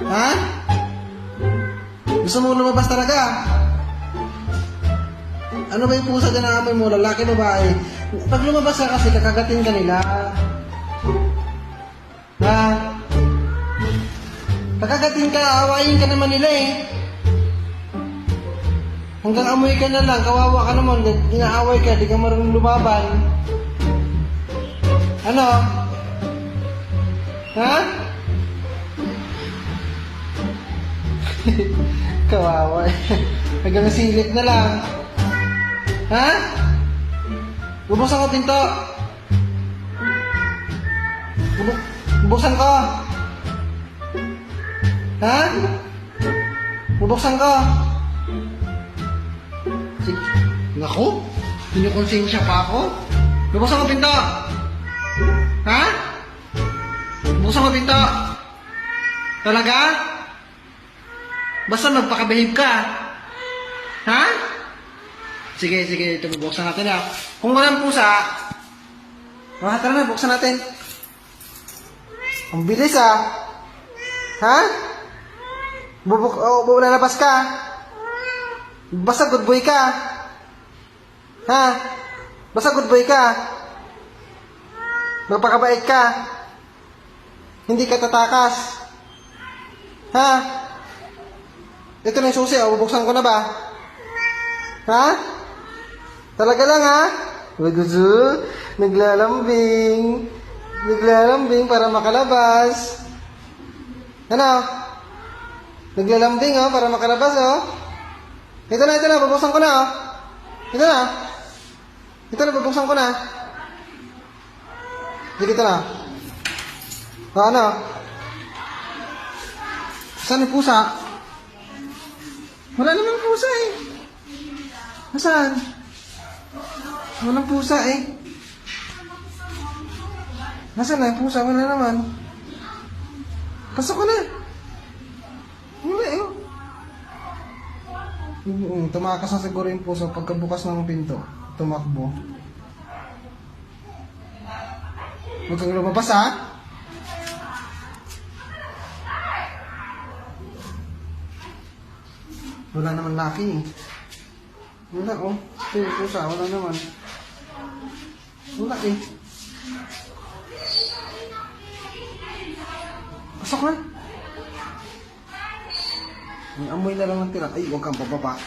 Ha? Gusto mo lumabas talaga? Ano ba yung pusa dyan ang amoy mo? Lalaki, babae? Pag lumabas ka kasi, kakagatin ka nila. Ha? Kakagatin ka, awayin ka naman nila eh. Hanggang amoy ka na lang, kawawa ka naman, inaaway ka, di ka marunong lumaban. Ano? Ha? Kawawa. Hanggang silip na lang. Ha? Bubuksan ko pinto. Bubuksan ko. Ha? Bubuksan ko. Sige. Naku, pinukonsensya pa ako. Bubuksan ko pinto. Ha? Bubuksan ko pinto. Talaga? Basta magpakabehave ka. Ha? Sige, ito bubuksan natin ha. Kung walang pusa, tara na, buksan natin. Ang bilis ha? Lalabas ka. Basta good boy ka. Ha? Basta good boy ka. Magpakabait ka. Hindi ka tatakas. Ha? Ito na yung susi, bubuksan ko na ba? Ha? Talaga lang ha? Gusto, naglalambing para makalabas. Ano? Naglalambing para makalabas Ito na, bubuksan ko na Ito na, bubuksan ko na. Sige, ito na. Ano? Saan yung pusa? Wala naman pusa eh. Nasaan? Walang pusa eh. Nasaan na yung pusa? Wala naman. Pasok ko na. Wala eh. Tumakas na siguro yung pusa pagkabukas ng pinto. Tumakbo. Huwag kang lumabas ha. Wala naman laki eh. Wala Ito yung pusa, wala naman. Wala eh. Pasok na. May amoy na lang ng tira. Ay, huwag kang bababa.